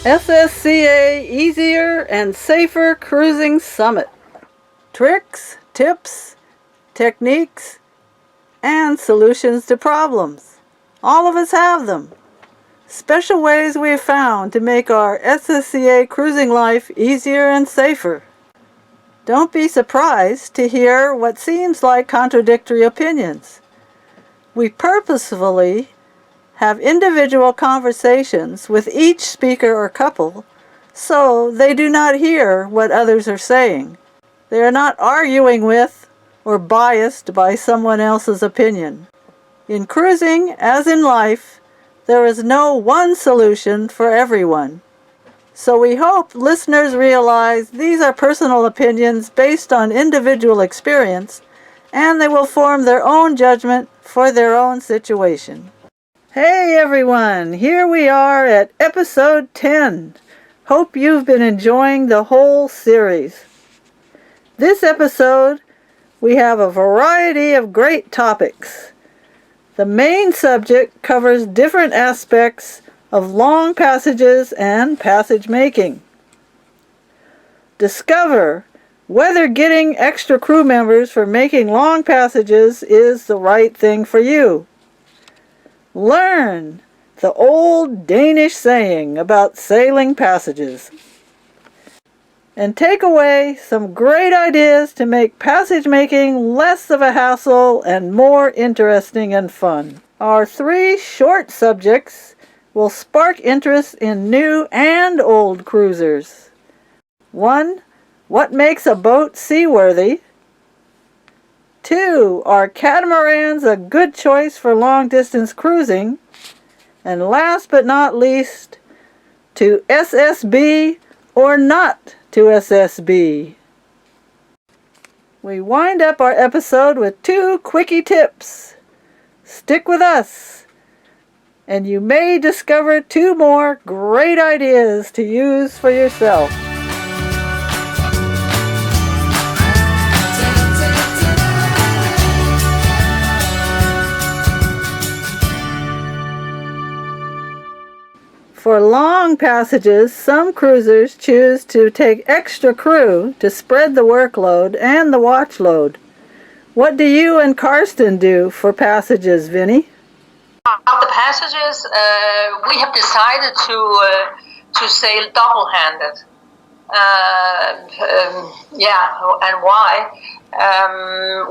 SSCA Easier and Safer Cruising Summit. Tricks, tips, techniques, and solutions to problems. All of us have them. Special ways we have found to make our SSCA cruising life easier and safer. Don't be surprised to hear what seems like contradictory opinions. We purposefully have individual conversations with each speaker or couple so they do not hear what others are saying. They are not arguing with or biased by someone else's opinion. In cruising, as in life, there is no one solution for everyone. So we hope listeners realize these are personal opinions based on individual experience, and they will form their own judgment for their own situation. Hey everyone, here we are at episode 10. Hope you've been enjoying the whole series. This episode, we have a variety of great topics. The main subject covers different aspects of long passages and passage making. Discover whether getting extra crew members for making long passages is the right thing for you. Learn the old Danish saying about sailing passages. And take away some great ideas to make passage making less of a hassle and more interesting and fun. Our 3 short subjects will spark interest in new and old cruisers. 1. What makes a boat seaworthy? 2. Are catamarans a good choice for long-distance cruising? And last but not least, to SSB or not to SSB? We wind up our episode with 2 quickie tips. Stick with us, and you may discover 2 more great ideas to use for yourself. For long passages, some cruisers choose to take extra crew to spread the workload and the watch load. What do you and Karsten do for passages, Vinny? Of the passages, we have decided to sail double-handed. And why?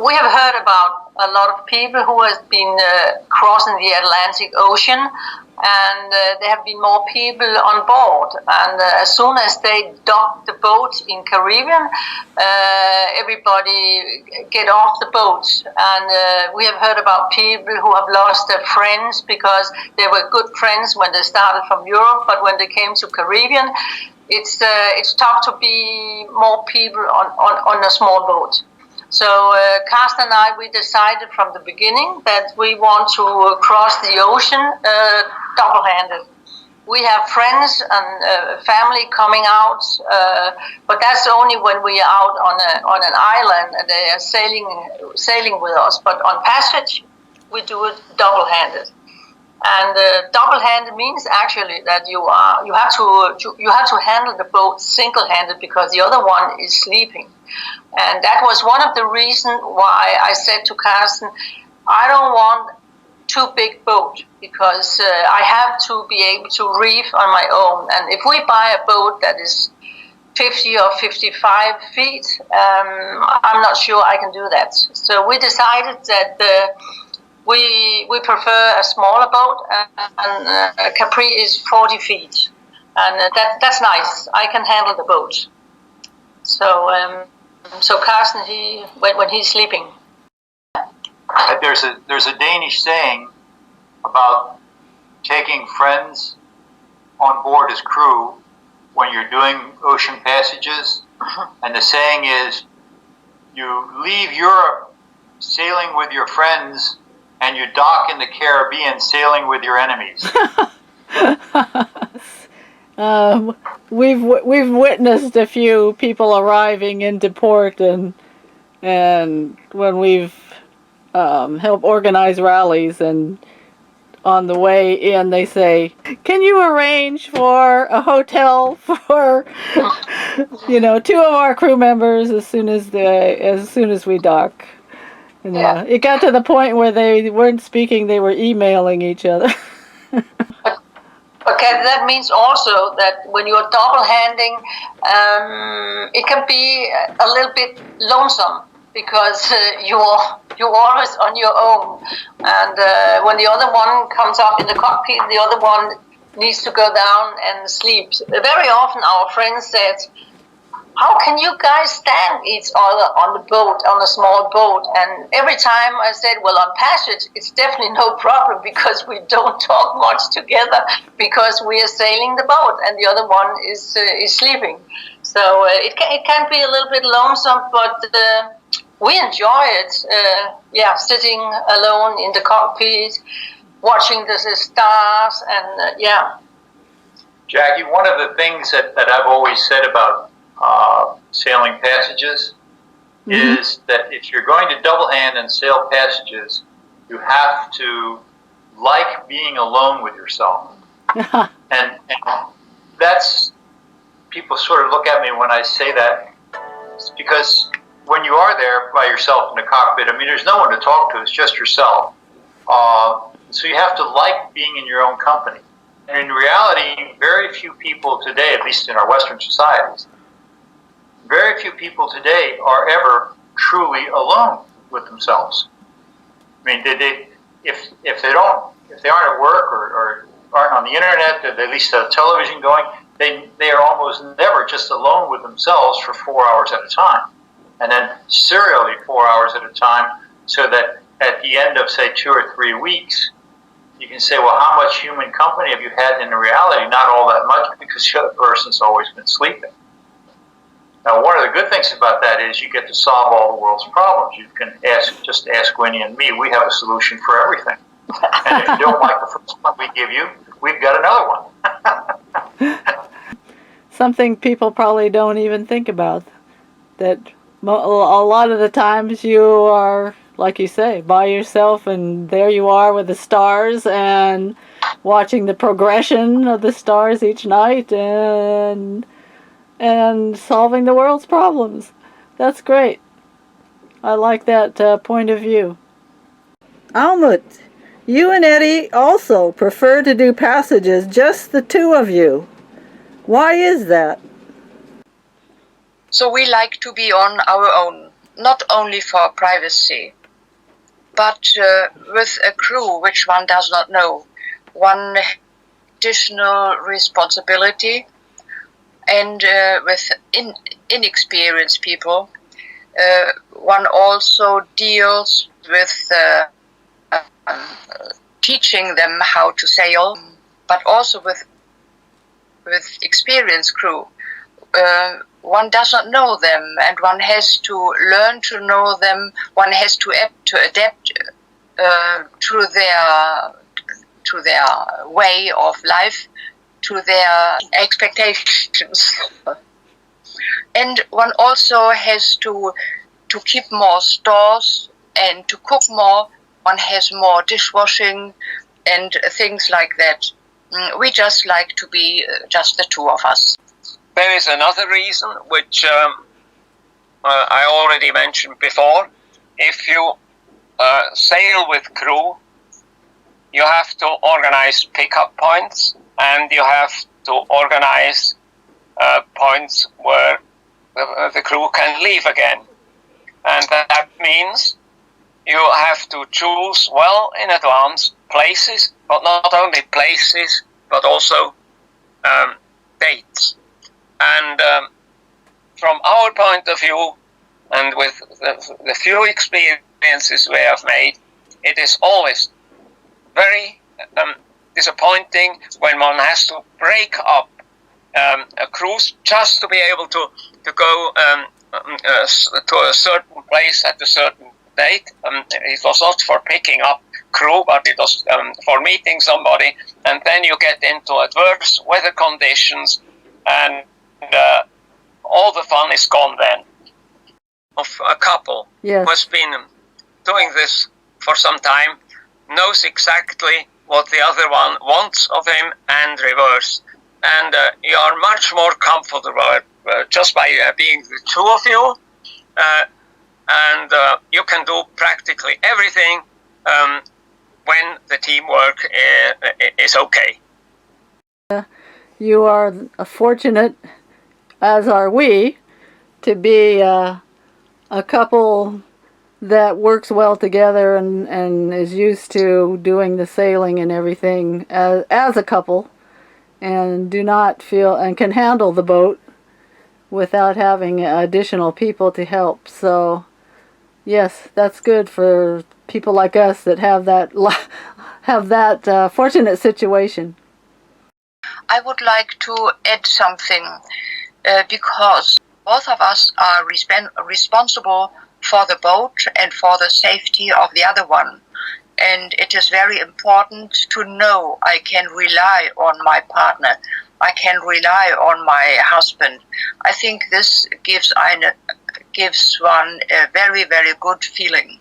We have heard about a lot of people who have been crossing the Atlantic Ocean, and there have been more people on board. And as soon as they dock the boat in Caribbean, everybody get off the boat. And we have heard about people who have lost their friends because they were good friends when they started from Europe, but when they came to Caribbean, it's tough to be more people on a small boat. So Karsten and I, we decided from the beginning that we want to cross the ocean double-handed. We have friends and family coming out, but that's only when we are out on an island and they are sailing with us. But on passage, we do it double-handed. And double-handed means actually that you have to handle the boat single-handed because the other one is sleeping. And that was one of the reasons why I said to Karsten, I don't want too big boat because I have to be able to reef on my own. And if we buy a boat that is 50 or 55 feet, I'm not sure I can do that. So we decided that we prefer a smaller boat, and Capri is 40 feet. And that's nice. I can handle the boat. So Karsten, when he's sleeping. There's a Danish saying about taking friends on board as crew when you're doing ocean passages, and the saying is, you leave Europe sailing with your friends, and you dock in the Caribbean sailing with your enemies. We've witnessed a few people arriving into port, and when we've helped organize rallies, and on the way in, they say, "Can you arrange for a hotel for, two of our crew members as soon as we dock?" And it got to the point where they weren't speaking; they were emailing each other. Okay, that means also that when you're double handing, it can be a little bit lonesome because you're always on your own, and when the other one comes up in the cockpit, the other one needs to go down and sleep. Very often, our friends said, "How can you guys stand each other on the boat, on a small boat?" And every time I said, "Well, on passage, it's definitely no problem because we don't talk much together because we are sailing the boat and the other one is sleeping." So it can be a little bit lonesome, but we enjoy it. Sitting alone in the cockpit, watching the stars, and Jackie, one of the things that I've always said about sailing passages is that if you're going to double hand and sail passages, you have to like being alone with yourself. and that's, people sort of look at me when I say that, it's because when you are there by yourself in the cockpit, I mean, there's no one to talk to, it's just yourself. So you have to like being in your own company. And in reality, very few people today, at least in our Western societies, very few people today are ever truly alone with themselves. I mean, if they aren't at work or aren't on the internet, or they at least have television going, they are almost never just alone with themselves for 4 hours at a time, and then serially 4 hours at a time, so that at the end of, say, 2 or 3 weeks, you can say, well, how much human company have you had? In reality, not all that much, because the other person's always been sleeping. Now, one of the good things about that is you get to solve all the world's problems. You can just ask Winnie and me. We have a solution for everything. And if you don't like the first one we give you, we've got another one. Something people probably don't even think about. That a lot of the times you are, like you say, by yourself, and there you are with the stars and watching the progression of the stars each night and solving the world's problems. That's great. I like that point of view. Almut, you and Eddie also prefer to do passages, just the two of you. Why is that? So we like to be on our own, not only for privacy, but with a crew which one does not know. One additional responsibility, and with inexperienced people, one also deals with teaching them how to sail, but also with experienced crew. One does not know them, and one has to learn to know them. One has to adapt to their way of life, to their expectations. And one also has to keep more stores and to cook more. One has more dishwashing and things like that. We just like to be just the two of us. There is another reason, which I already mentioned before. If you sail with crew, you have to organize pickup points, and you have to organize points where the crew can leave again. And that means you have to choose well in advance places, but not only places, but also dates. And from our point of view, and with the few experiences we have made, it is always very disappointing when one has to break up a cruise just to be able to go to a certain place at a certain date. It was not for picking up crew, but it was for meeting somebody, and then you get into adverse weather conditions, and all the fun is gone then. Of a couple who has been doing this for some time knows exactly what the other one wants of him and reverse. And you are much more comfortable just by being the two of you. And you can do practically everything when the teamwork is okay. You are fortunate, as are we, to be a couple that works well together and is used to doing the sailing and everything as a couple, and do not feel and can handle the boat without having additional people to help. So yes, that's good for people like us that have that fortunate situation. I would like to add something because both of us are responsible for the boat and for the safety of the other one. And it is very important to know I can rely on my partner. I can rely on my husband. I think this gives one a very, very good feeling.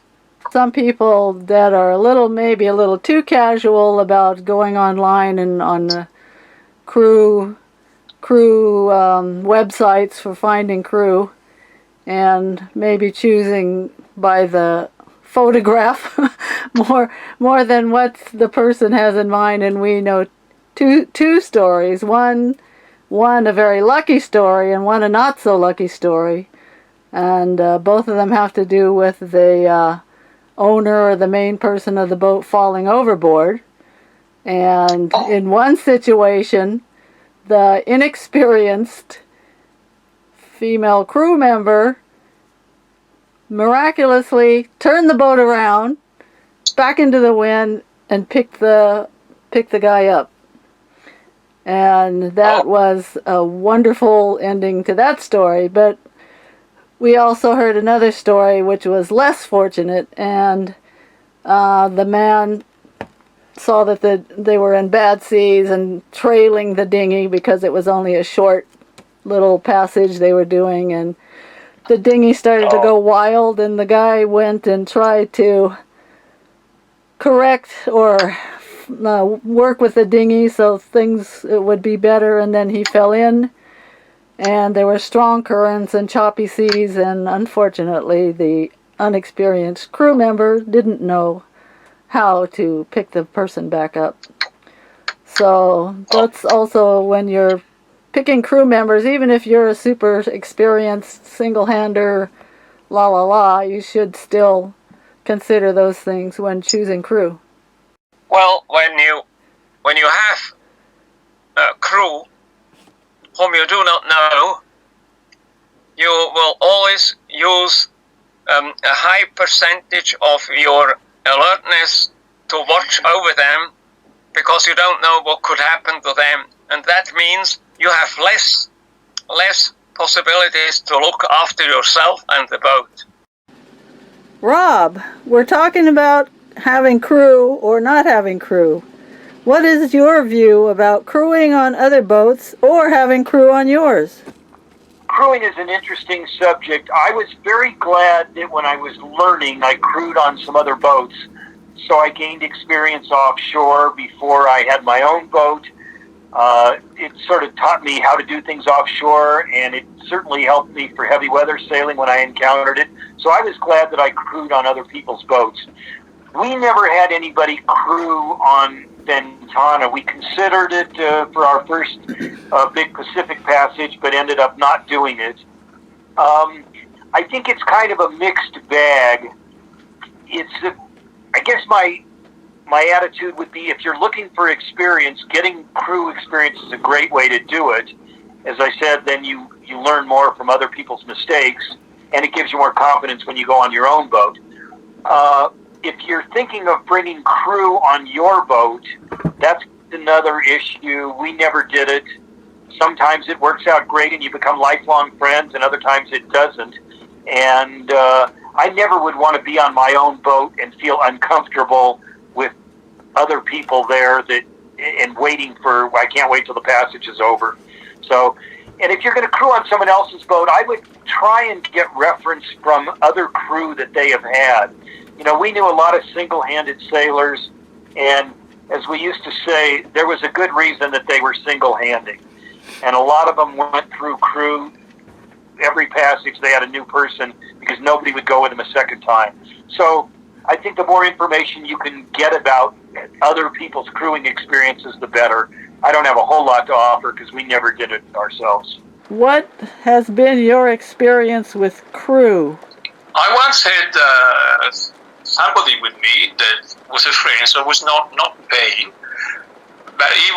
Some people that are maybe a little too casual about going online and on the crew websites for finding crew, and maybe choosing by the photograph more than what the person has in mind. And we know two stories, one a very lucky story and one a not so lucky story, and both of them have to do with the owner or the main person of the boat falling overboard. And in one situation, the inexperienced female crew member miraculously turned the boat around back into the wind and picked the guy up. And that was a wonderful ending to that story. But we also heard another story which was less fortunate, and the man saw that they were in bad seas and trailing the dinghy because it was only a short little passage they were doing, and the dinghy started to go wild, and the guy went and tried to correct or work with the dinghy so things would be better, and then he fell in, and there were strong currents and choppy seas, and unfortunately the unexperienced crew member didn't know how to pick the person back up. So that's also when you're picking crew members, even if you're a super experienced single-hander, you should still consider those things when choosing crew. Well, when you have a crew whom you do not know, you will always use a high percentage of your alertness to watch over them, because you don't know what could happen to them, and that means you have less possibilities to look after yourself and the boat. Rob, we're talking about having crew or not having crew. What is your view about crewing on other boats or having crew on yours? Crewing is an interesting subject. I was very glad that when I was learning, I crewed on some other boats. So I gained experience offshore before I had my own boat. It sort of taught me how to do things offshore, and it certainly helped me for heavy weather sailing when I encountered it. So I was glad that I crewed on other people's boats. We never had anybody crew on Ventana. We considered it for our first big Pacific passage, but ended up not doing it. I think it's kind of a mixed bag. I guess my attitude would be, if you're looking for experience, getting crew experience is a great way to do it. As I said, then you learn more from other people's mistakes, and it gives you more confidence when you go on your own boat. If you're thinking of bringing crew on your boat, that's another issue. We never did it. Sometimes it works out great and you become lifelong friends, and other times it doesn't. And I never would want to be on my own boat and feel uncomfortable with other people there and waiting for, I can't wait till the passage is over. So, and if you're going to crew on someone else's boat, I would try and get reference from other crew that they have had. You know, we knew a lot of single-handed sailors, and as we used to say, there was a good reason that they were single-handing. And a lot of them went through crew. Every passage they had a new person because nobody would go with them a second time. So I think the more information you can get about other people's crewing experiences, the better. I don't have a whole lot to offer because we never did it ourselves. What has been your experience with crew? I once had somebody with me that was a friend, so was not paying, but he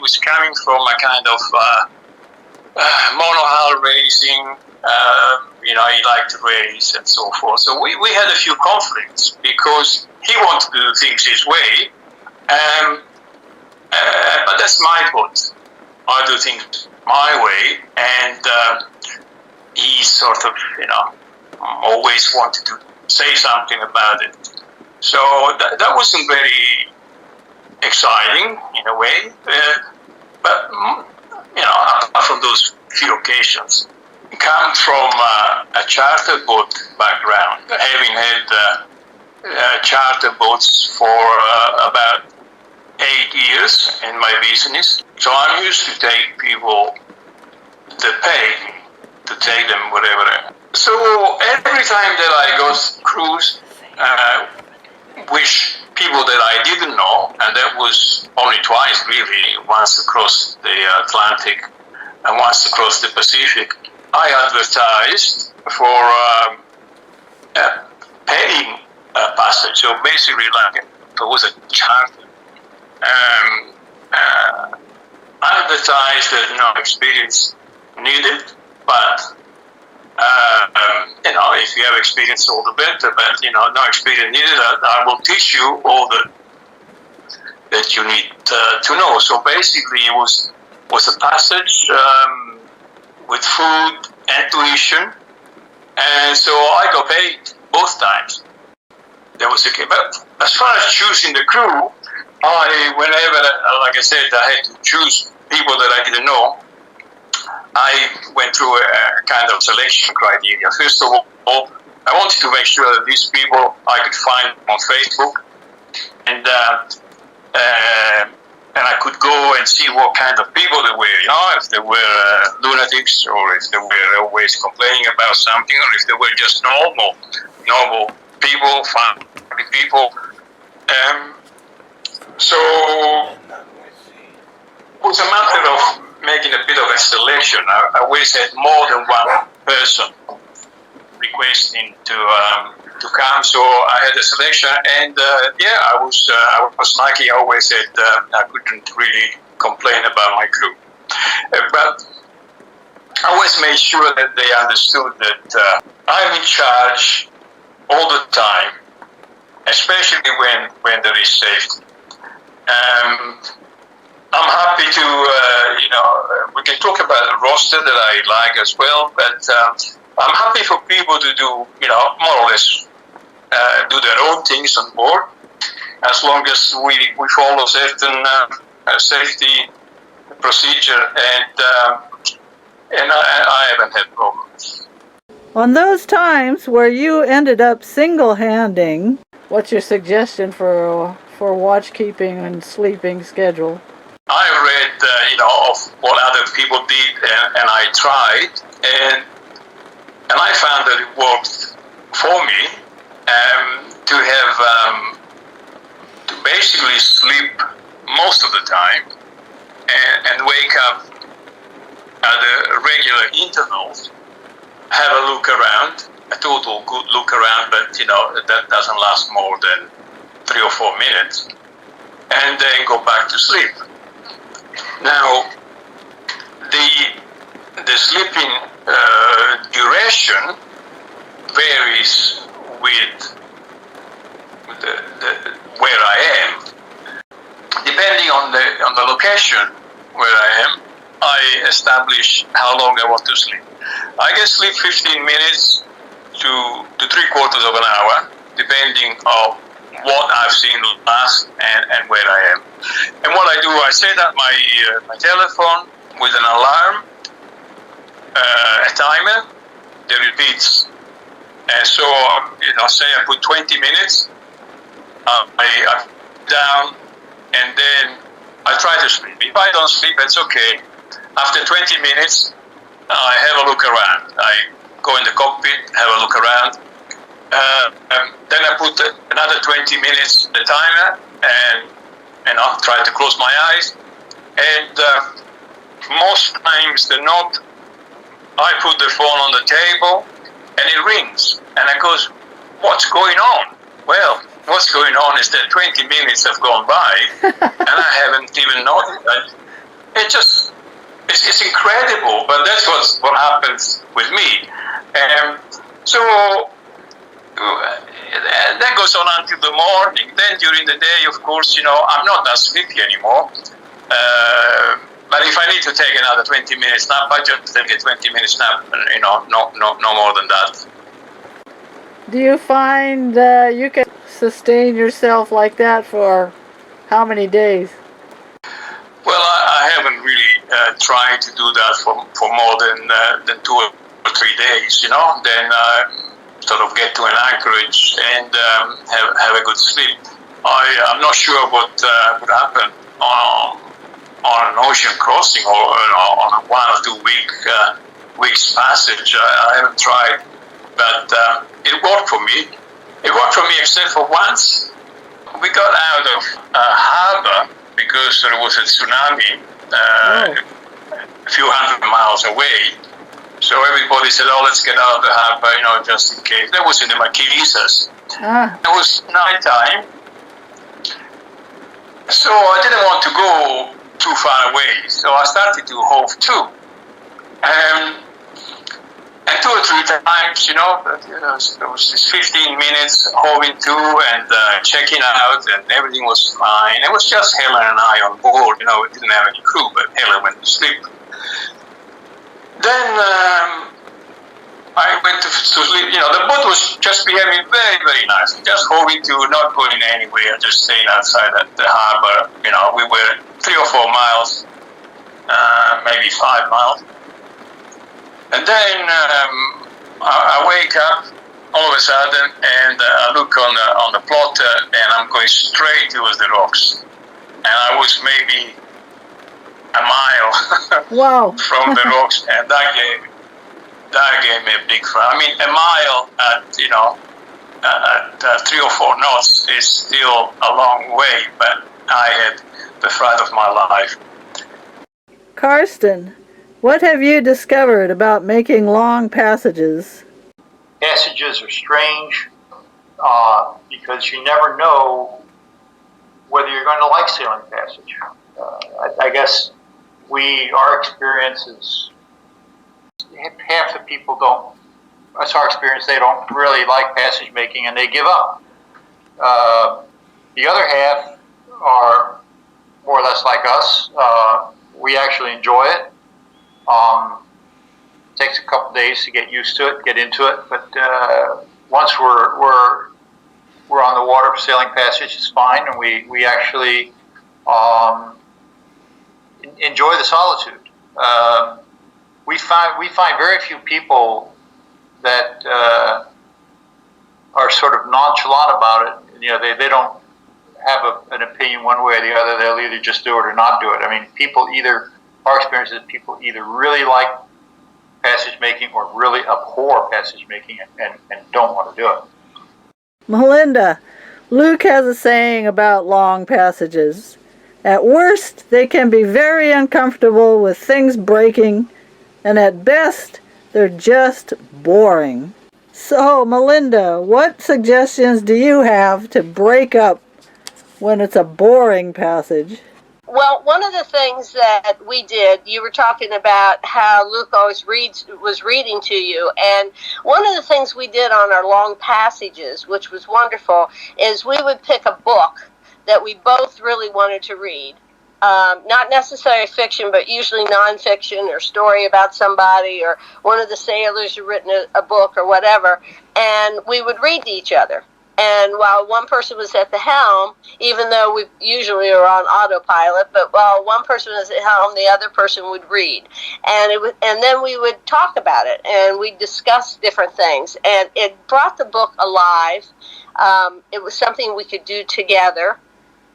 was coming from a kind of monohull racing. He liked to race and so forth. So we had a few conflicts because he wanted to do things his way, but that's my fault. I do things my way, and he sort of, always wanted to say something about it. So that wasn't very exciting in a way, but apart from those few occasions, come from a charter boat background, having had charter boats for about 8 years in my business. So I'm used to take people the pay to take them wherever. So every time that I go cruise, which people that I didn't know, and that was only twice really, once across the Atlantic and once across the Pacific, I advertised for paying a passage. So basically, like it was a charter. Advertised that no experience needed, but if you have experience, all the better. But no experience needed. I will teach you all that you need to know. So basically, it was a passage with food and tuition, and so I got paid both times. That was okay. But as far as choosing the crew, whenever, like I said, I had to choose people that I didn't know, I went through a kind of selection criteria. First of all, I wanted to make sure that these people I could find on Facebook, and I could go and see what kind of people they were. If they were lunatics, or if they were always complaining about something, or if they were just normal people, family people. So it was a matter of making a bit of a selection. I always had more than one person requesting to come, so I had a selection, and I was lucky. I always said I couldn't really complain about my crew, but I always made sure that they understood that I'm in charge all the time, especially when there is safety. I'm happy to, we can talk about the roster that I like as well, but I'm happy for people to do, more or less do their own things on board, as long as we follow certain safety procedure, and I haven't had problems. On those times where you ended up single-handing, what's your suggestion for watch keeping and sleeping schedule? I read, of what other people did, and I tried, and I found that it worked for me to have to basically sleep most of the time and wake up at the regular intervals, have a look around, a total good look around, but that doesn't last more than 3 or 4 minutes, and then go back to sleep. Now, the sleeping duration varies with where I am. Depending on the location where I am, I establish how long I want to sleep. I can sleep 15 minutes to 3/4 of an hour, depending on what I've seen last and where I am. And what I do, I set up my telephone with an alarm, a timer that repeats. And so, say I put 20 minutes, I down and then I try to sleep. If I don't sleep, it's okay. After 20 minutes, I have a look around. I go in the cockpit, have a look around. Then I put another 20 minutes the timer, and I'll try to close my eyes. And most times than not, I put the phone on the table, and it rings. And I goes, "What's going on?" Well, what's going on is that 20 minutes have gone by, and I haven't even noticed. It's incredible, but that's what happens with me. So that goes on until the morning. Then during the day, of course, I'm not that sleepy anymore. But if I need to take another 20 minutes nap, I just take a 20 minutes nap, no more than that. Do you find you can sustain yourself like that for how many days? Well, I haven't really tried to do that for more than 2 or 3 days, Then sort of get to an anchorage and have a good sleep. I'm not sure what would happen on an ocean crossing or on a 1 or 2 weeks passage. I haven't tried, but it worked for me. It worked for me except for once. We got out of harbor because there was a tsunami a few hundred miles away. So everybody said, "Oh, let's get out of the harbor, just in case." That was in the Marquesas. It was nighttime, so I didn't want to go too far away. So I started to hove to. And 2 or 3 times, there was this 15 minutes hoving to and checking out, and everything was fine. It was just Helen and I on board. We didn't have any crew, but Helen went to sleep. Then I went to sleep. The boat was just behaving very, very nicely, just hoving to, not going anywhere, just staying outside the harbor. We were 3 or 4 miles, maybe 5 miles. And then I wake up all of a sudden, and I look on the plotter, and I'm going straight towards the rocks. And I was maybe a mile from the rocks, and that gave me a big fright. I mean, a mile at 3 or 4 knots is still a long way, but I had the fright of my life. Karsten, what have you discovered about making long passages? Passages are strange because you never know whether you're going to like sailing passage. I guess our experience is half the people don't. That's our experience. They don't really like passage making and they give up. The other half are more or less like us. We actually enjoy it. Takes a couple days to get used to it, get into it, but once we're on the water for sailing passage, it's fine, and we actually enjoy the solitude. We find very few people that are sort of nonchalant about it. They don't have an opinion one way or the other. They'll either just do it or not do it. I mean, our experience is people either really like passage making or really abhor passage making and don't want to do it. Melinda, Luke has a saying about long passages. At worst, they can be very uncomfortable with things breaking, and at best, they're just boring. So, Melinda, what suggestions do you have to break up when it's a boring passage? Well, one of the things that we did, you were talking about how Luke always was reading to you, and one of the things we did on our long passages, which was wonderful, is we would pick a book that we both really wanted to read. Not necessarily fiction, but usually nonfiction or story about somebody, or one of the sailors who written a book or whatever, and we would read to each other. And while one person was at the helm, even though we usually are on autopilot, but while one person was at the helm, the other person would read. And then we would talk about it, and we'd discuss different things. And it brought the book alive. It was something we could do together.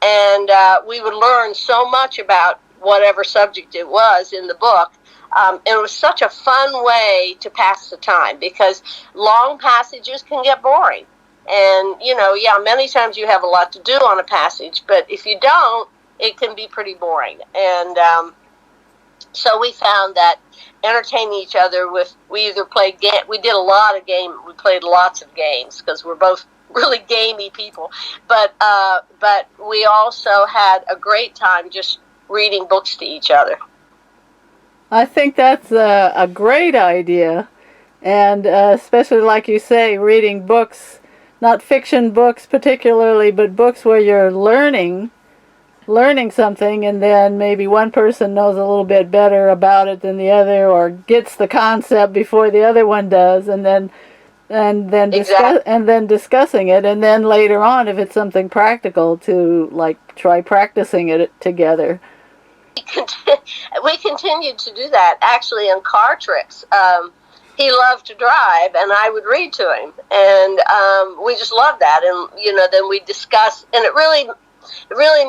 and we would learn so much about whatever subject it was in the book. It was such a fun way to pass the time, because long passages can get boring. And, many times you have a lot to do on a passage, but if you don't, it can be pretty boring. And so we found that entertaining each other we either played we did a lot of we played lots of games, because we're both really gamey people, but we also had a great time just reading books to each other. I think that's a great idea, and especially, like you say, reading books, not fiction books particularly, but books where you're learning something, and then maybe one person knows a little bit better about it than the other, or gets the concept before the other one does, and then discussing it, and then later on, if it's something practical, to try practicing it together. We continued to do that, actually, in car trips. He loved to drive, and I would read to him, and we just loved that. And then we discuss, and it really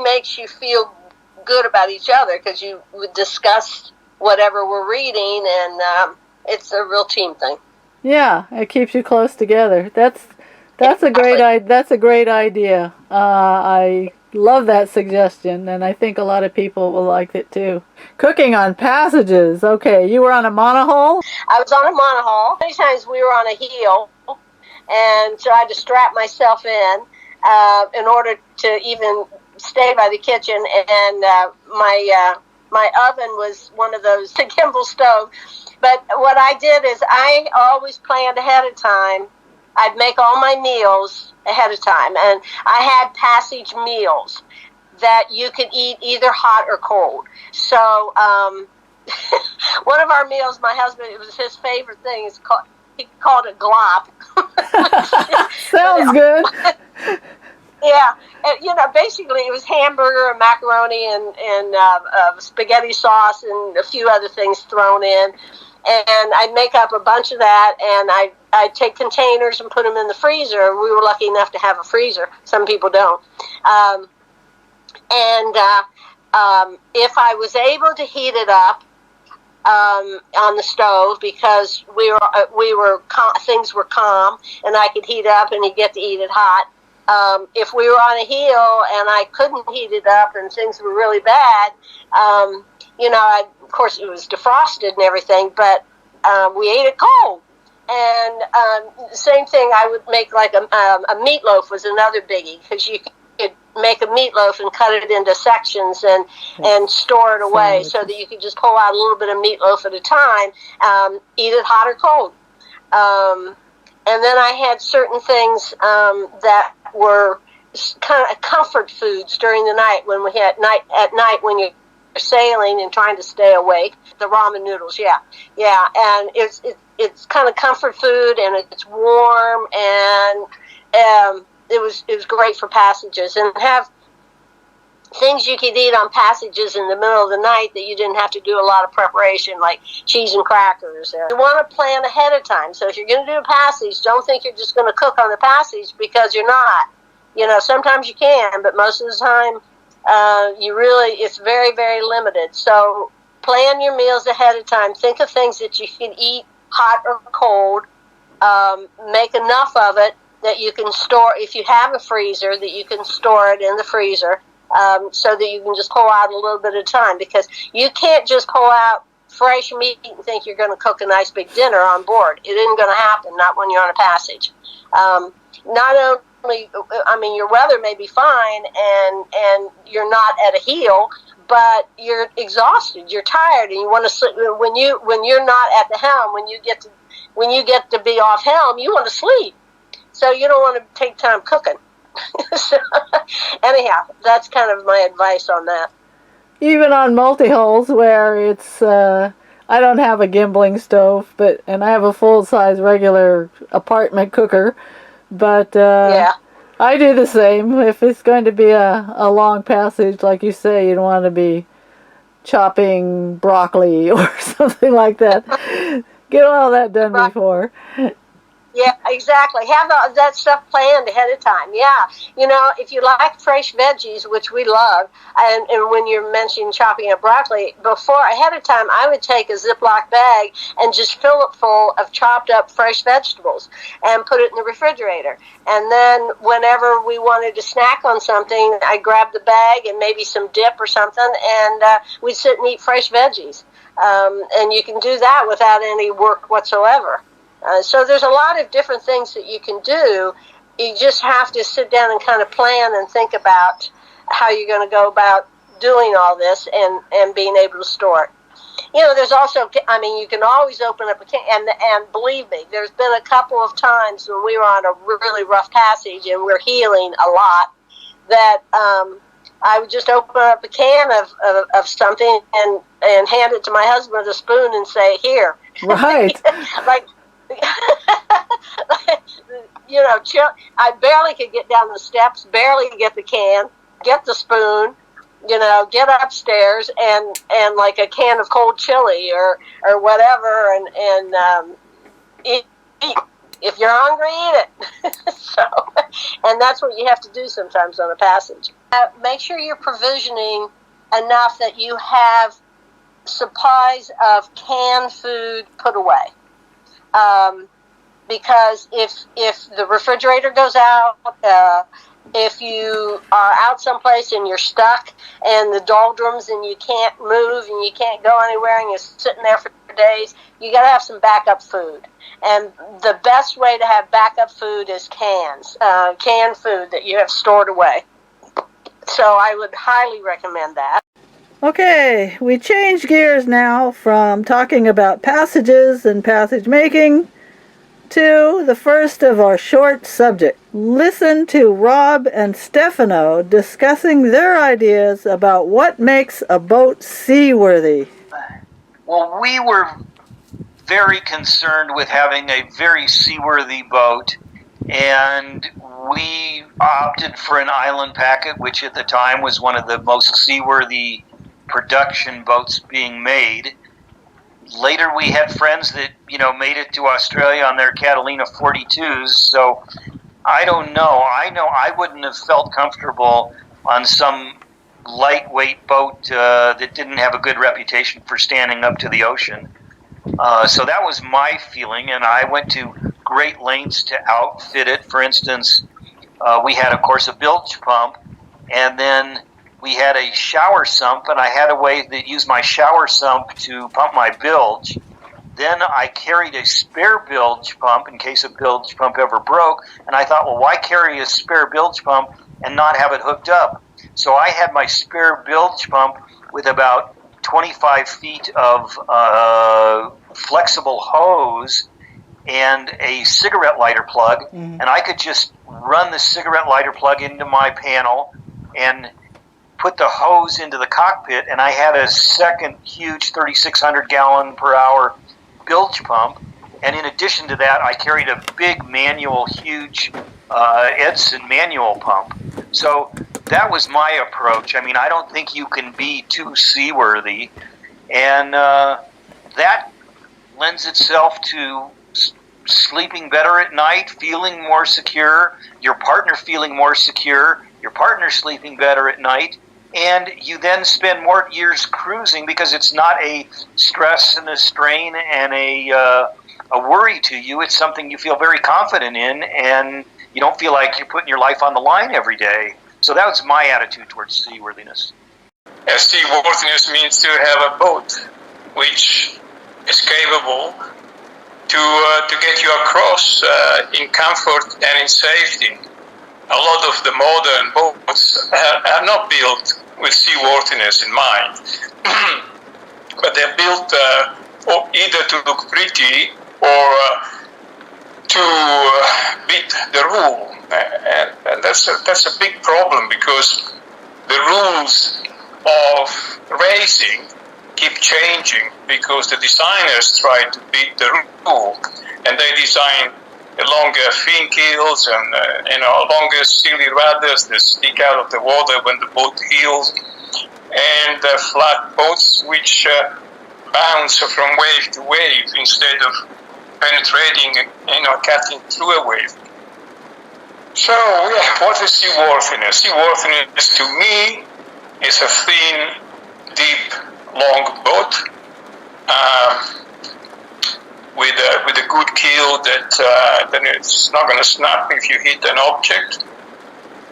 makes you feel good about each other, because you would discuss whatever we're reading, and it's a real team thing. Yeah, it keeps you close together. That's a great idea. I love that suggestion, and I think a lot of people will like it too. Cooking on passages. Okay, you were on a monohull? I was on a monohull. Many times we were on a heel, and so I had to strap myself in order to even stay by the kitchen. And my oven was one of those gimbal stove. But what I did is I always planned ahead of time. I'd make all my meals ahead of time, and I had passage meals that you could eat either hot or cold. So one of our meals, my husband, it was his favorite thing. He called it glop. Sounds good. Yeah, and, basically it was hamburger and macaroni and spaghetti sauce and a few other things thrown in. And I'd make up a bunch of that, and I'd take containers and put them in the freezer. We were lucky enough to have a freezer. Some people don't. If I was able to heat it up on the stove, because things were calm, and I could heat up and he'd get to eat it hot. If we were on a heel and I couldn't heat it up and things were really bad, of course it was defrosted and everything, but we ate it cold. And same thing, I would make like a meatloaf was another biggie, because you could make a meatloaf and cut it into sections and store it away, so that you could just pull out a little bit of meatloaf at a time, eat it hot or cold. And then I had certain things that were kind of comfort foods during the night, when at night when you're sailing and trying to stay awake. The ramen noodles, yeah, and it's kind of comfort food, and it's warm, and it was great for passages, and have things you could eat on passages in the middle of the night that you didn't have to do a lot of preparation, like cheese and crackers. You want to plan ahead of time. So if you're going to do a passage, don't think you're just going to cook on the passage, because you're not. Sometimes you can, but most of the time, it's very, very limited. So plan your meals ahead of time. Think of things that you can eat hot or cold. Make enough of it that you can store. If you have a freezer, that you can store it in the freezer. So that you can just pull out a little bit at a time, because you can't just pull out fresh meat and think you're going to cook a nice big dinner on board. It isn't going to happen, not when you're on a passage. Not only, your weather may be fine and you're not at a heel, but you're exhausted, you're tired, and you want to sleep. When you're not at the helm, when you get to be off helm, you want to sleep. So you don't want to take time cooking. So, anyhow, that's kind of my advice on that. Even on multi-hulls, where it's I don't have a gimbling stove, and I have a full-size regular apartment cooker, but yeah. I do the same. If it's going to be a long passage, like you say, you don't want to be chopping broccoli or something like that. Get all that done before. Yeah, exactly. Have that stuff planned ahead of time. Yeah. If you like fresh veggies, which we love, and when you're mentioning chopping up broccoli, before ahead of time, I would take a Ziploc bag and just fill it full of chopped up fresh vegetables and put it in the refrigerator. And then whenever we wanted to snack on something, I'd grab the bag and maybe some dip or something, and we'd sit and eat fresh veggies. And you can do that without any work whatsoever. So there's a lot of different things that you can do. You just have to sit down and kind of plan and think about how you're going to go about doing all this and being able to store it. There's also, you can always open up a can, and believe me, there's been a couple of times when we were on a really rough passage and we're healing a lot, that I would just open up a can of something and hand it to my husband with a spoon and say, here. Right. Like, I barely could get down the steps, barely get the can, get the spoon, get upstairs and like a can of cold chili or whatever, and eat. If you're hungry, eat it. And that's what you have to do sometimes on a passage. Make sure you're provisioning enough that you have supplies of canned food put away. Because if the refrigerator goes out, if you are out someplace and you're stuck and the doldrums and you can't move and you can't go anywhere and you're sitting there for days, you got to have some backup food. And the best way to have backup food is canned food that you have stored away. So I would highly recommend that. Okay, we change gears now from talking about passages and passage making to the first of our short subject. Listen to Rob and Stefano discussing their ideas about what makes a boat seaworthy. Well, we were very concerned with having a very seaworthy boat, and we opted for an island packet, which at the time was one of the most seaworthy production boats being made. Later, we had friends that, made it to Australia on their Catalina 42s, so I don't know. I know I wouldn't have felt comfortable on some lightweight boat that didn't have a good reputation for standing up to the ocean. So that was my feeling, and I went to great lengths to outfit it. For instance, we had, of course, a bilge pump, and then we had a shower sump, and I had a way to use my shower sump to pump my bilge. Then I carried a spare bilge pump in case a bilge pump ever broke, and I thought, well, why carry a spare bilge pump and not have it hooked up? So I had my spare bilge pump with about 25 feet of flexible hose and a cigarette lighter plug, and I could just run the cigarette lighter plug into my panel and put the hose into the cockpit, and I had a second huge 3,600 gallon per hour bilge pump. And in addition to that, I carried a big manual, huge Edson manual pump. So that was my approach. I mean, I don't think you can be too seaworthy, and that lends itself to sleeping better at night, feeling more secure, your partner feeling more secure, your partner sleeping better at night, and you then spend more years cruising because it's not a stress and a strain and a worry to you. It's something you feel very confident in, and you don't feel like you're putting your life on the line every day. So that was my attitude towards seaworthiness. Seaworthiness means to have a boat which is capable to get you across in comfort and in safety. A lot of the modern boats are not built with seaworthiness in mind, but they're built either to look pretty or to beat the rule, and that's a big problem, because the rules of racing keep changing because the designers try to beat the rule, and they design longer fin keels and longer silly rudders that stick out of the water when the boat heels, and flat boats which bounce from wave to wave instead of penetrating, cutting through a wave. So, what is seaworthiness? Seaworthiness to me is a thin, deep, long boat with a good keel that it's not going to snap if you hit an object,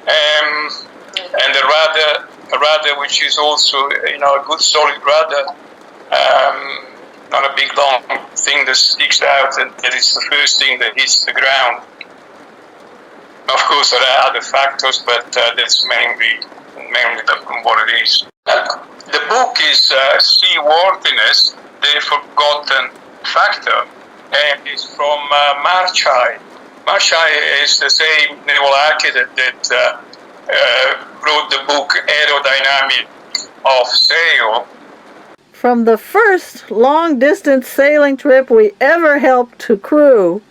and a rudder which is also a good solid rudder, not a big long thing that sticks out and that is the first thing that hits the ground. Of course, there are other factors, but that's mainly what it is. The book is Seaworthiness, the Forgotten Factor, and it's from Marchai. Marchai is the same naval architect that wrote the book Aerodynamic of Sail. From the first long-distance sailing trip we ever helped to crew,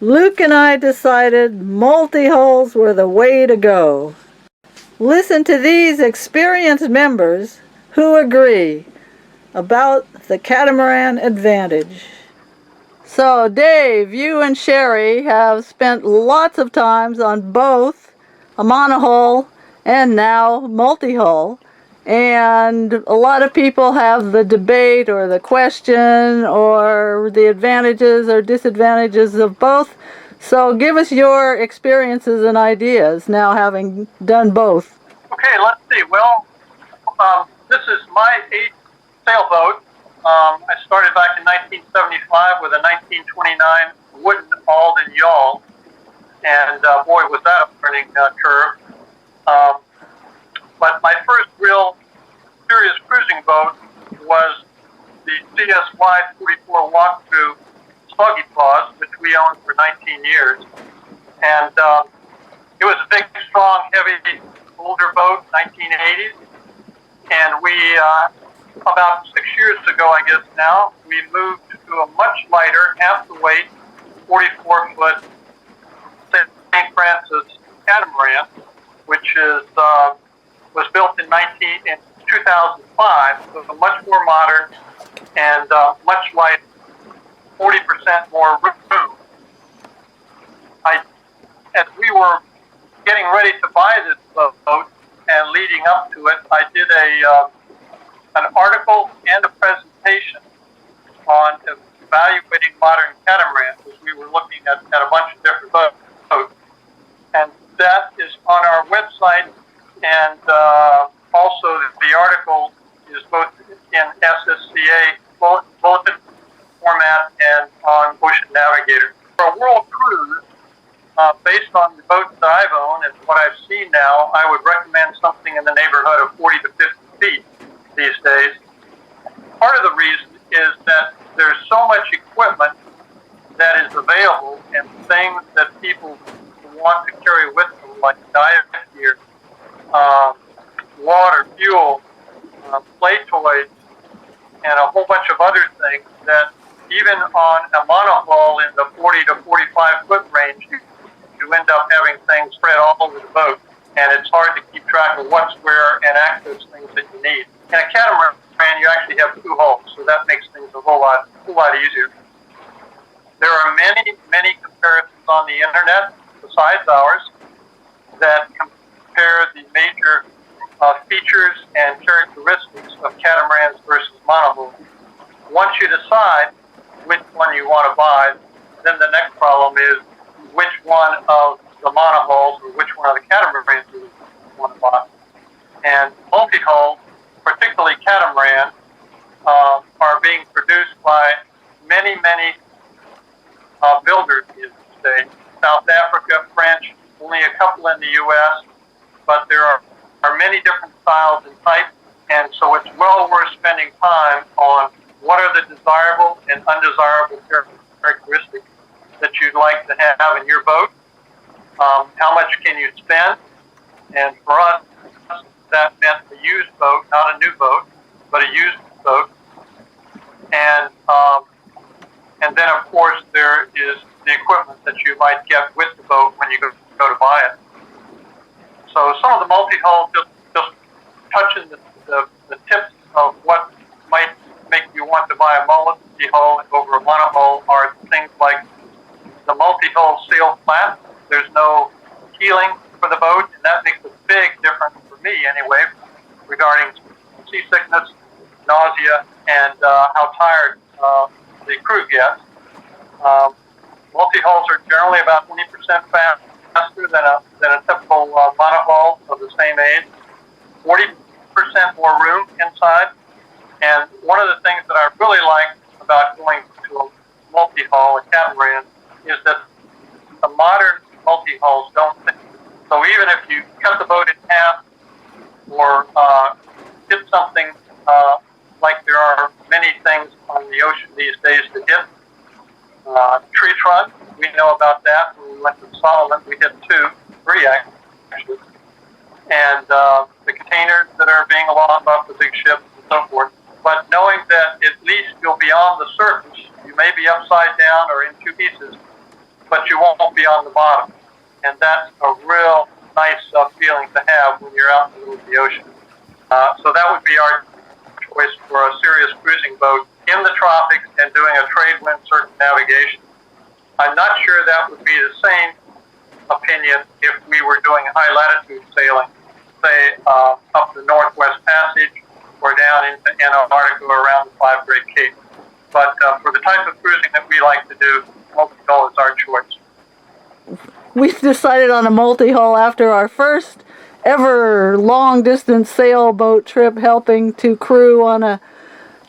Luke and I decided multi-hulls were the way to go. Listen to these experienced members who agree about the catamaran advantage. So, Dave, you and Sherry have spent lots of times on both a monohull and now multi-hull. And a lot of people have the debate or the question or the advantages or disadvantages of both. So give us your experiences and ideas now having done both. Okay, let's see. Well, this is my 8th sailboat. I started back in 1975 with a 1929 wooden Alden yawl. And boy, was that a learning curve. But my first real serious cruising boat was the CSY 44 walkthrough Soggy Paws, which we owned for 19 years. And it was a big, strong, heavy, older boat, 1980s. And we, about 6 years ago, I guess now, we moved to a much lighter, half the weight, 44-foot St. Francis catamaran, which is was built in 2005, so much more modern and much lighter, 40% more room. As we were getting ready to buy this boat and leading up to it, I did an article and a presentation on evaluating modern catamarans, as we were looking at a bunch of different boats. And that is on our website, and also the article is both in SSCA bulletin format and on Ocean Navigator. For a world cruise, based on the boats that I've owned and what I've seen now, I would recommend something in the neighborhood of 40 to 50 feet these days. Part of the reason is that there's so much equipment that is available and things that people want to carry with them, like dive gear, water, fuel, play toys, and a whole bunch of other things that even on a monohull in the 40 to 45 foot range, you end up having things spread all over the boat, and it's hard to keep track of what's where and access things that you need. In a catamaran, you actually have 2 hulls, so that makes things a whole lot easier. There are many comparisons on the internet, besides ours, that compare the major features and characteristics of catamarans versus monohulls. Once you decide which one you want to buy, then the next problem is which one of the monohulls or which one of the catamarans you want to buy. And multi-hull, particularly catamaran, are being produced by many builders these days. South Africa, French, only a couple in the U.S., but there are many different styles and types, and so it's well worth spending time on what are the desirable and undesirable characteristics that you'd like to have in your boat. How much can you spend? And for us, that meant a used boat, not a new boat, but a used boat. And then, of course, there is the equipment that you might get with the boat when you go to buy it. So some of the multi-hull, just touching the tips of what might make you want to buy a multi-hull over a monohull, are things things like the multi-hull sail flat. There's no heeling for the boat, and that makes a big difference for me anyway, regarding seasickness, nausea, and how tired the crew gets. Multi-hulls are generally about 20% faster than a typical monohull of the same age. 40% more room inside. And one of the things that I really like about going to a multi-hull, a catamaran, is that the modern multi-hulls don't think. So even if you cut the boat in half or hit something like there are many things on the ocean these days to hit, tree trunk, we know about that. When we went to Solomon, we hit three actually. And the containers that are being aloft off the big ships and so forth. But knowing that at least you'll be on the surface, you may be upside down or in two pieces, but you won't be on the bottom. And that's a real nice feeling to have when you're out in the middle of the ocean. So that would be our choice for a serious cruising boat in the tropics and doing a trade wind circumnavigation. I'm not sure that would be the same opinion if we were doing high latitude sailing, say up the Northwest Passage or down into Antarctica or around the Five Great Capes. But for the type of cruising that we like to do, multi-hull is our choice. We decided on a multi-hull after our first ever long-distance sailboat trip, helping to crew on a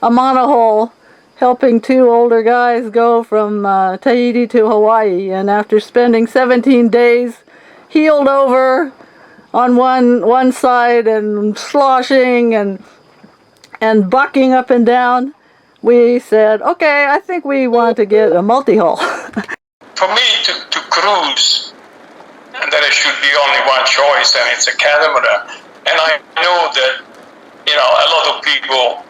monohull, helping two older guys go from Tahiti to Hawaii. And after spending 17 days heeled over on one side and sloshing and bucking up and down, we said, okay, I think we want to get a multi-hull. For me to cruise, and there should be only one choice, and it's a catamaran. And I know that, a lot of people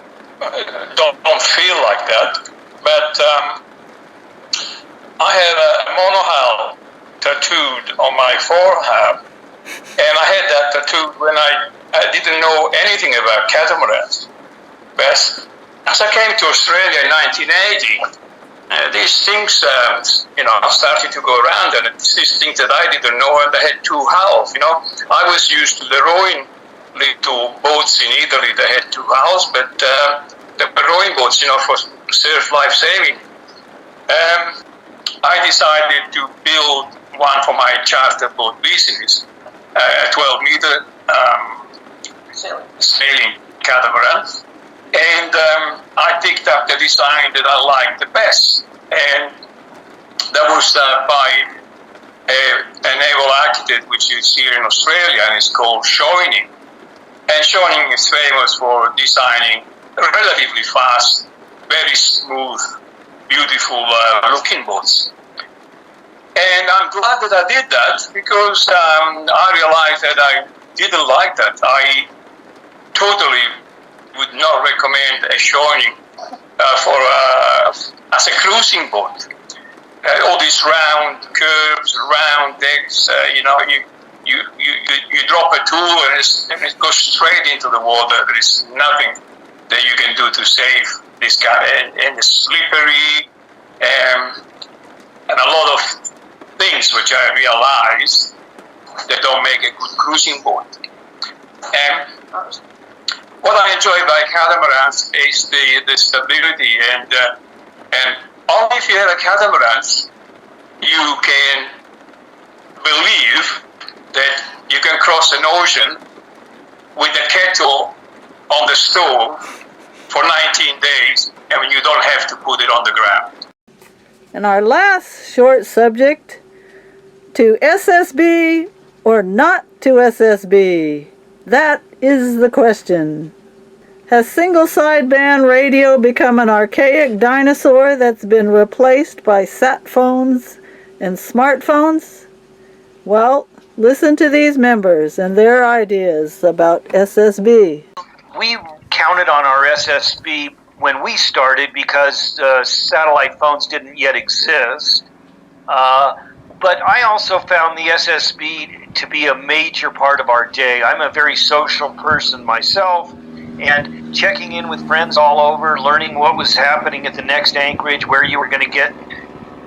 don't feel like that, but I have a monohull tattooed on my forearm, and I had that tattooed when I didn't know anything about catamarans. But as I came to Australia in 1980, these things, started to go around, and these things that I didn't know, and I had two hulls. I was used to the rowing little boats in Italy that had two hulls, but the rowing boats, for surf life saving. I decided to build one for my charter boat business, a 12-meter sailing catamaran. And I picked up the design that I liked the best. And that was by a naval architect, which is here in Australia, and it's called Shoining. And Shoining is famous for designing relatively fast, very smooth, beautiful looking boats. And I'm glad that I did that, because I realized that I didn't like that. I totally would not recommend a Shoining as a cruising boat. All these round curves, round decks, you drop a tool and it goes straight into the water. There is nothing that you can do to save this guy, and it's slippery, and a lot of things which I realized that don't make a good cruising boat. And what I enjoy by catamarans is the stability, and only if you have a catamaran, you can believe that you can cross an ocean with a kettle on the stove for 19 days, and you don't have to put it on the ground. And our last short subject, to SSB or not to SSB? That is the question. Has single sideband radio become an archaic dinosaur that's been replaced by sat phones and smartphones? Well, listen to these members and their ideas about SSB. We counted on our SSB when we started because satellite phones didn't yet exist. But I also found the SSB to be a major part of our day. I'm a very social person myself, and checking in with friends all over, learning what was happening at the next anchorage, where you were going to get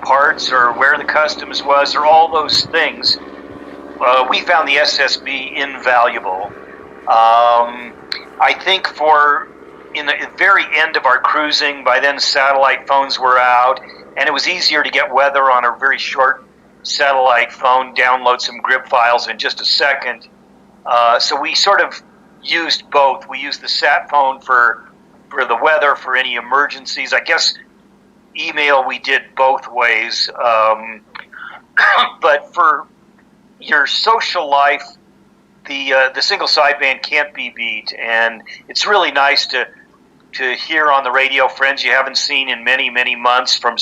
parts or where the customs was or all those things, we found the SSB invaluable. I think in the very end of our cruising, by then satellite phones were out, and it was easier to get weather on a very short satellite phone, download some GRIB files in just a second. So we sort of used both. We used the sat phone for the weather, for any emergencies. I guess email we did both ways. But for your social life, the single sideband can't be beat, and it's really nice to hear on the radio friends you haven't seen in many, many months, from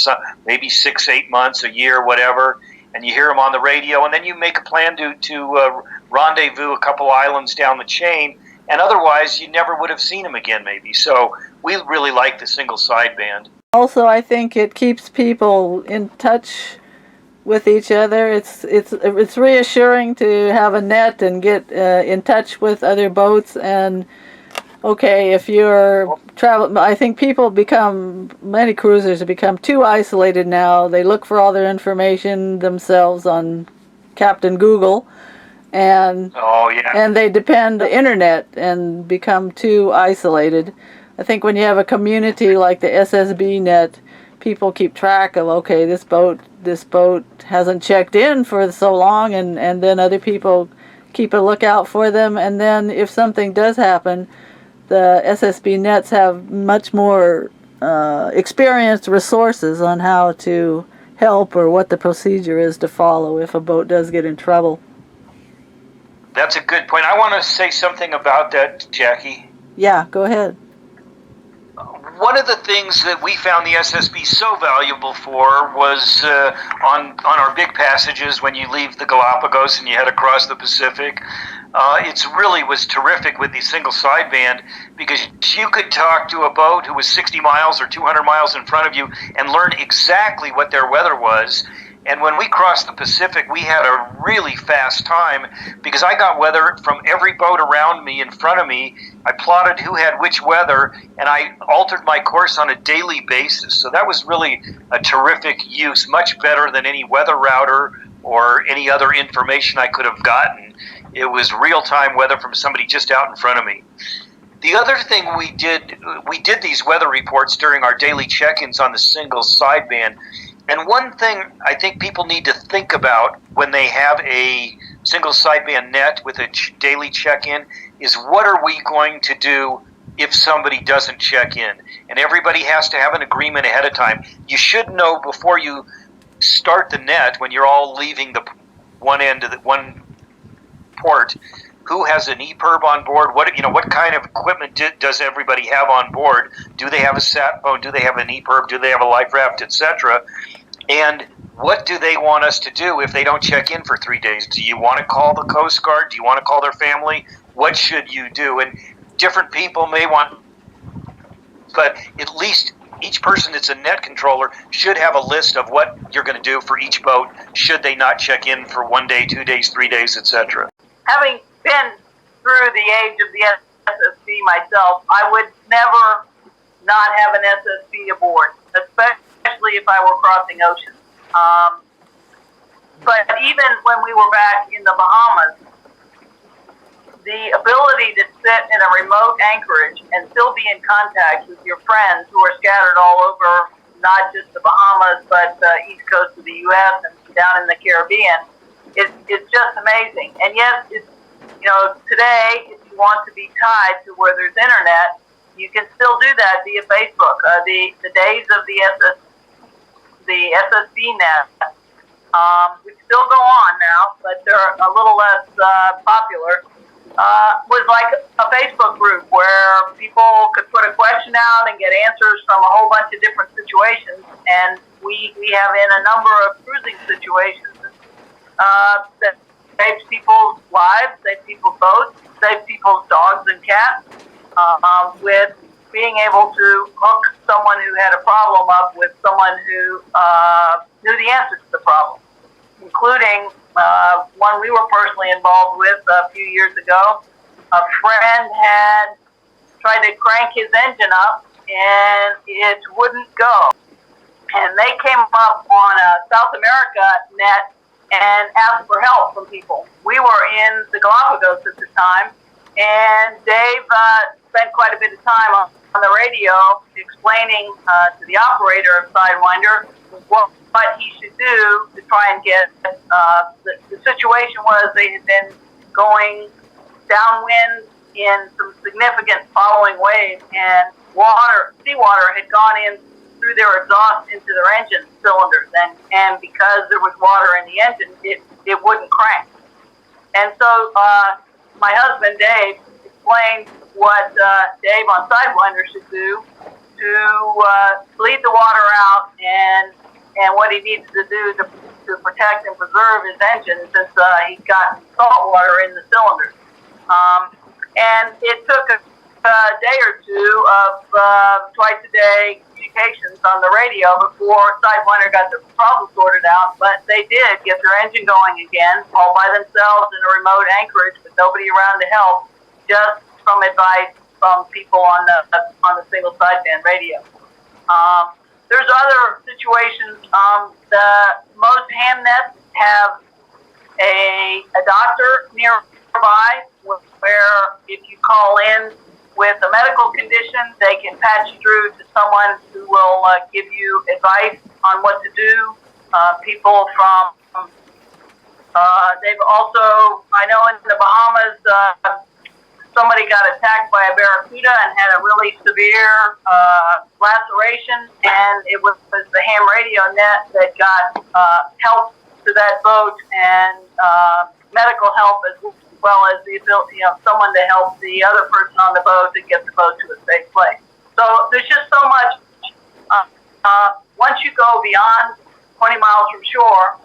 maybe 6-8 months, a year, whatever, and you hear them on the radio, and then you make a plan to rendezvous a couple islands down the chain, and otherwise you never would have seen them again, maybe. So we really like the single sideband. Also, I think it keeps people in touch with each other. It's reassuring to have a net and get in touch with other boats. And okay, if you're traveling, I think many cruisers have become too isolated now. They look for all their information themselves on Captain Google, and and they depend the internet and become too isolated. I think when you have a community like the SSB net, people keep track of, okay, this boat hasn't checked in for so long, and then other people keep a lookout for them, and then if something does happen, the SSB nets have much more experienced resources on how to help or what the procedure is to follow if a boat does get in trouble. That's a good point. I want to say something about that, Jackie. Yeah, go ahead. One of the things that we found the SSB so valuable for was on our big passages when you leave the Galapagos and you head across the Pacific. It really was terrific with the single sideband, because you could talk to a boat who was 60 miles or 200 miles in front of you and learn exactly what their weather was. And when we crossed the Pacific, we had a really fast time, because I got weather from every boat around me, in front of me. I plotted who had which weather, and I altered my course on a daily basis. So that was really a terrific use, much better than any weather router or any other information I could have gotten. It was real-time weather from somebody just out in front of me. The other thing we did these weather reports during our daily check-ins on the single sideband. And one thing I think people need to think about when they have a single sideband net with a daily check-in is, what are we going to do if somebody doesn't check in? And everybody has to have an agreement ahead of time. You should know before you start the net, when you're all leaving the one end of the one port, who has an EPIRB on board, what kind of equipment does everybody have on board? Do they have a sat phone? Do they have an EPIRB? Do they have a life raft, etc.? And what do they want us to do if they don't check in for 3 days? Do you want to call the Coast Guard? Do you want to call their family? What should you do? And different people may want, but at least each person that's a net controller should have a list of what you're going to do for each boat should they not check in for 1 day, 2 days, 3 days, etc. Having been through the age of the SSB myself, I would never not have an SSB aboard, especially if I were crossing oceans. But even when we were back in the Bahamas, the ability to sit in a remote anchorage and still be in contact with your friends who are scattered all over, not just the Bahamas, but the east coast of the U.S. and down in the Caribbean, it's just amazing. And yes, today, if you want to be tied to where there's internet, you can still do that via Facebook. The days of the SSB net, which still go on now, but they're a little less popular, was like a Facebook group where people could put a question out and get answers from a whole bunch of different situations. And we have in a number of cruising situations that saves people's lives, saves people's boats, saves people's dogs and cats, with being able to hook someone who had a problem up with someone who knew the answer to the problem, including one we were personally involved with a few years ago. A friend had tried to crank his engine up and it wouldn't go. and they came up on a South America net and asked for help from people. We were in the Galapagos at the time, and Dave spent quite a bit of time on the radio explaining to the operator of Sidewinder what he should do to try and get, the situation was they had been going downwind in some significant following waves, and seawater had gone in through their exhaust into their engine cylinders, and because there was water in the engine, it wouldn't crank. And so my husband, Dave, explained what Dave on Sidewinder should do to bleed the water out and what he needs to do to protect and preserve his engine, since he's got salt water in the cylinders. And it took a day or two of twice a day communications on the radio before Sidewinder got the problem sorted out, but they did get their engine going again, all by themselves in a remote anchorage with nobody around to help, just from advice from people on the single sideband radio. There's other situations. Most ham nets have a doctor nearby, where if you call in with a medical condition, they can patch you through to someone who will give you advice on what to do. People from, they've also, I know in the Bahamas, somebody got attacked by a barracuda and had a really severe laceration, and it was the ham radio net that got help to that boat, and medical help as well as the ability, someone to help the other person on the boat to get the boat to a safe place. So there's just so much. Once you go beyond 20 miles from shore,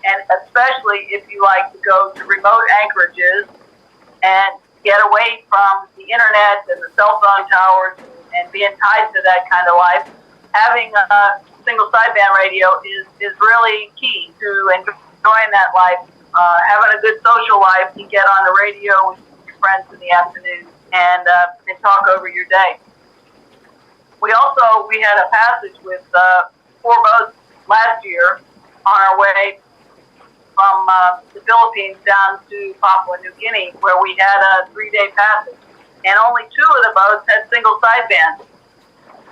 and especially if you like to go to remote anchorages and get away from the internet and the cell phone towers and being tied to that kind of life, having a single sideband radio is really key to enjoying that life. Having a good social life, you get on the radio with your friends in the afternoon and talk over your day. We had a passage with 4 boats last year on our way from the Philippines down to Papua New Guinea, where we had a 3-day passage, and only 2 of the boats had single sidebands.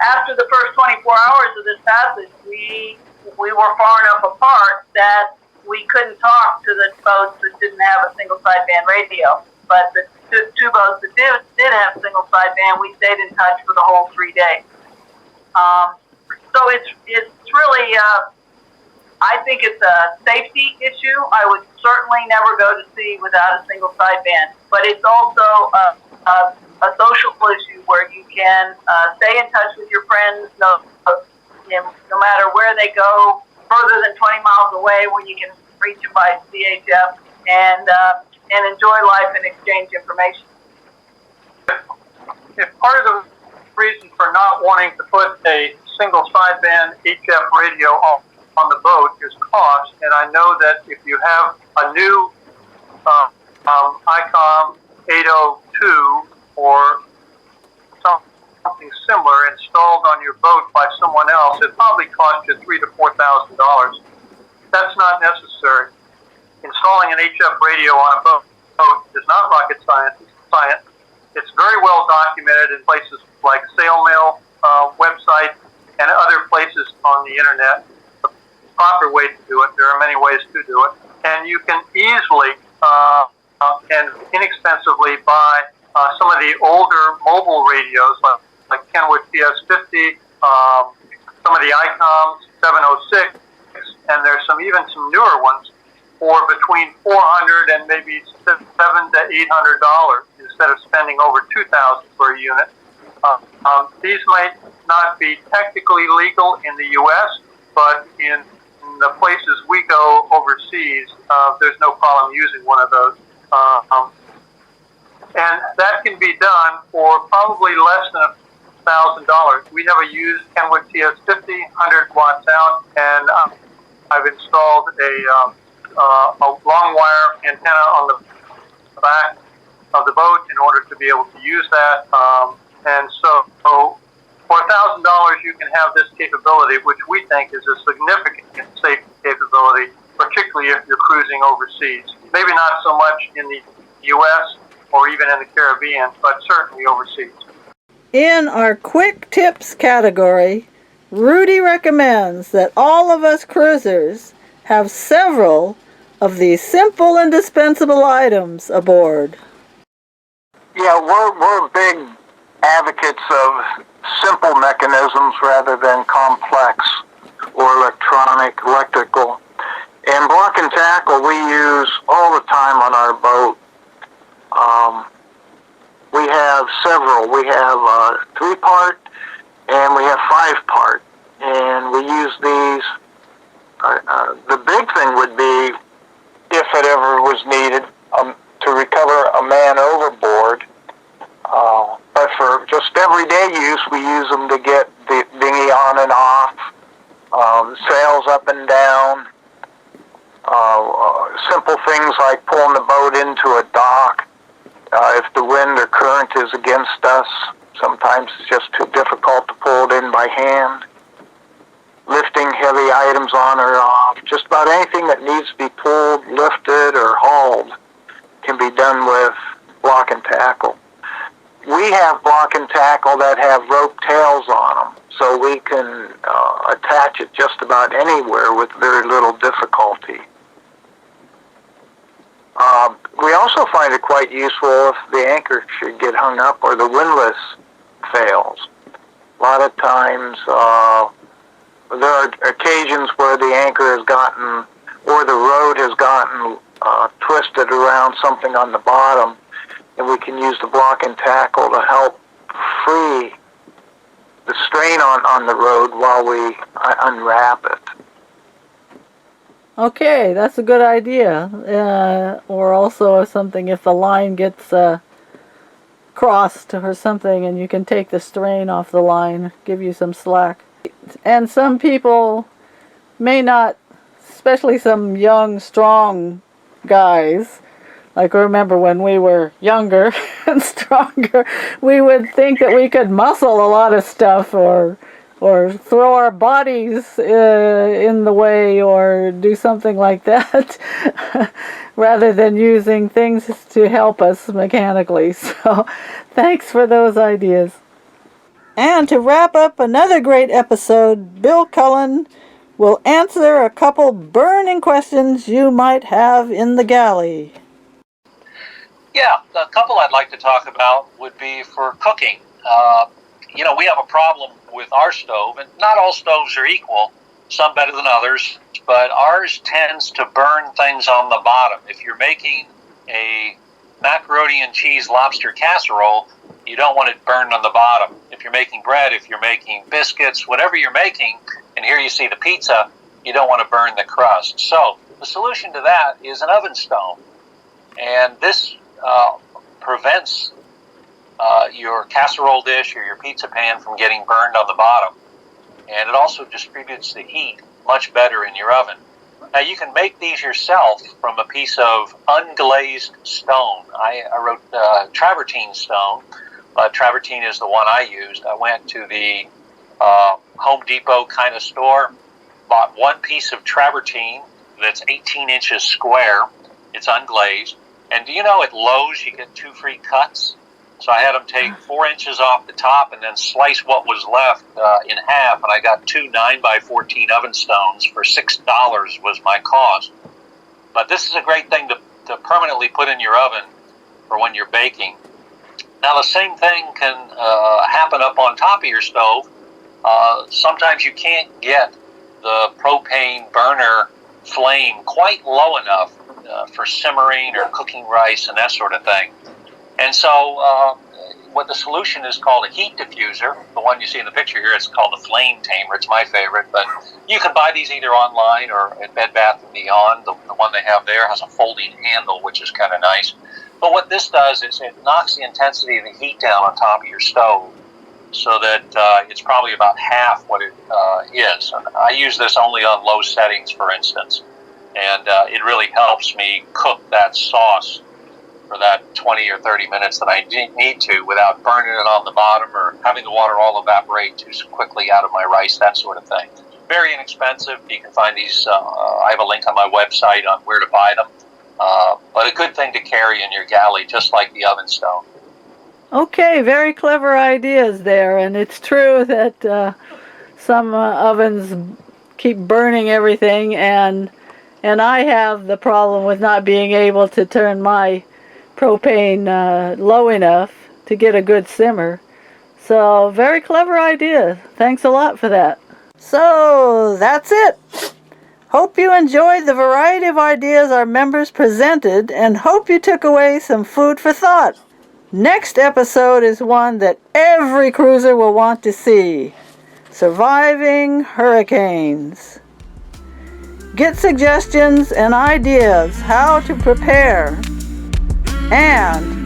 After the first 24 hours of this passage, we were far enough apart that we couldn't talk to the boats that didn't have a single sideband radio. But the 2 boats that did have single sideband, we stayed in touch for the whole 3 days. So it's really, I think it's a safety issue. I would certainly never go to sea without a single sideband. But it's also a social issue where you can stay in touch with your friends, no matter where they go, further than 20 miles away, when you can reach them by CHF and enjoy life and exchange information. If part of the reason for not wanting to put a single sideband HF radio on the boat is cost, and I know that if you have a new ICOM 802 or something similar installed on your boat by someone else, it probably costs you $3,000 to $4,000. That's not necessary. Installing an HF radio on a boat is not rocket science. It's very well documented in places like SailMail website and other places on the internet. The proper way to do it. There are many ways to do it, and you can easily and inexpensively buy some of the older mobile radios like Kenwood TS50, some of the ICOMs 706, and there's even some newer ones for between $400 and maybe $700 to $800 instead of spending over $2,000 for a unit. These might not be technically legal in the U.S., but in the places we go overseas, there's no problem using one of those. And that can be done for probably less than $1,000. We have a used Kenwood TS50, 100 watts out, and I've installed a long wire antenna on the back of the boat in order to be able to use that. And so for $1,000, you can have this capability, which we think is a significant safety capability, particularly if you're cruising overseas. Maybe not so much in the U.S. or even in the Caribbean, but certainly overseas. In our quick tips category, Rudy recommends that all of us cruisers have several of these simple and dispensable items aboard. Yeah, we're big advocates of simple mechanisms rather than complex or electrical. And block and tackle we use all the time on our boat. We have several. We have 3-part and we have 5-part. And we use these. The big thing would be, if it ever was needed, to recover a man overboard. But for just everyday use, we use them to get the dinghy on and off, sails up and down, simple things like pulling the boat into a dock. If the wind or current is against us, sometimes it's just too difficult to pull it in by hand. Lifting heavy items on or off. Just about anything that needs to be pulled, lifted, or hauled can be done with block and tackle. We have block and tackle that have rope tails on them, so we can attach it just about anywhere with very little difficulty. We also find it quite useful if the anchor should get hung up or the windlass fails. A lot of times there are occasions where the anchor has gotten, or the rode has gotten twisted around something on the bottom, and we can use the block and tackle to help free the strain on the rode while we unwrap it. Okay, that's a good idea. Or also something if the line gets crossed or something, and you can take the strain off the line, give you some slack. And some people may not, especially some young, strong guys, like I remember when we were younger and stronger, we would think that we could muscle a lot of stuff or throw our bodies in the way or do something like that rather than using things to help us mechanically. So thanks for those ideas. And to wrap up another great episode, Bill Cullen will answer a couple burning questions you might have in the galley. Yeah, a couple I'd like to talk about would be for cooking. We have a problem with our stove, and not all stoves are equal, some better than others, but ours tends to burn things on the bottom. If you're making a macaroni and cheese lobster casserole, you don't want it burned on the bottom. If you're making bread, if you're making biscuits, whatever you're making, and here you see the pizza, you don't want to burn the crust. So the solution to that is an oven stone, and this prevents your casserole dish or your pizza pan from getting burned on the bottom. And it also distributes the heat much better in your oven. Now you can make these yourself from a piece of unglazed stone. I wrote travertine stone, but travertine is the one I used. I went to the Home Depot kind of store, bought one piece of travertine that's 18 inches square. It's unglazed. And do you know at Lowe's you get 2 free cuts? So I had them take 4 inches off the top and then slice what was left in half, and I got 2 9x14 oven stones for $6 was my cost. But this is a great thing to permanently put in your oven for when you're baking. Now the same thing can happen up on top of your stove. Sometimes you can't get the propane burner flame quite low enough for simmering or cooking rice and that sort of thing. And so what the solution is called a heat diffuser. The one you see in the picture here, it's called a flame tamer. It's my favorite, but you can buy these either online or at Bed Bath & Beyond. The one they have there has a folding handle, which is kind of nice. But what this does is it knocks the intensity of the heat down on top of your stove so that it's probably about half what it is. And I use this only on low settings, for instance, and it really helps me cook that sauce for that 20 or 30 minutes that I need to without burning it on the bottom or having the water all evaporate too quickly out of my rice, that sort of thing. Very inexpensive. You can find these, I have a link on my website on where to buy them. But a good thing to carry in your galley, just like the oven stone. Okay, very clever ideas there, and it's true that some ovens keep burning everything, and I have the problem with not being able to turn my propane low enough to get a good simmer. So, very clever idea. Thanks a lot for that. So, that's it. Hope you enjoyed the variety of ideas our members presented, and hope you took away some food for thought. Next episode is one that every cruiser will want to see: surviving hurricanes. Get suggestions and ideas how to prepare, and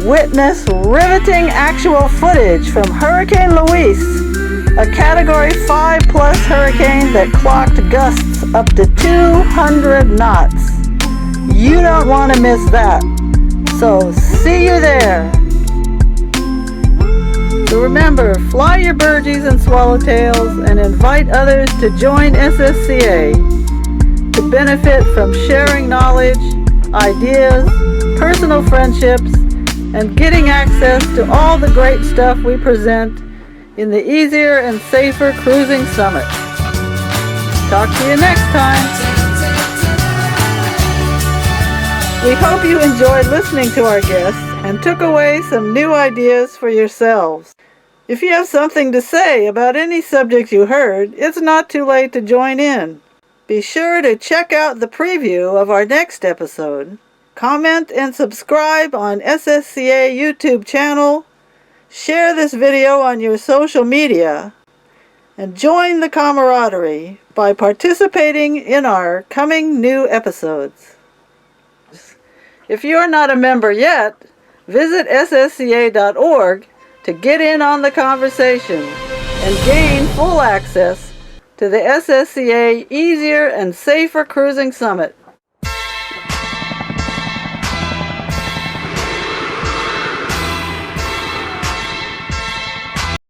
witness riveting actual footage from Hurricane Luis, a Category 5 plus hurricane that clocked gusts up to 200 knots. You don't want to miss that. So see you there. So remember, fly your burgees and swallowtails and invite others to join SSCA to benefit from sharing knowledge, ideas, personal friendships, and getting access to all the great stuff we present in the Easier and Safer Cruising Summit. Talk to you next time. We hope you enjoyed listening to our guests and took away some new ideas for yourselves. If you have something to say about any subject you heard, it's not too late to join in. Be sure to check out the preview of our next episode. Comment and subscribe on SSCA YouTube channel. Share this video on your social media. And join the camaraderie by participating in our coming new episodes. If you're not a member yet, visit ssca.org to get in on the conversation and gain full access to the SSCA Easier and Safer Cruising Summit.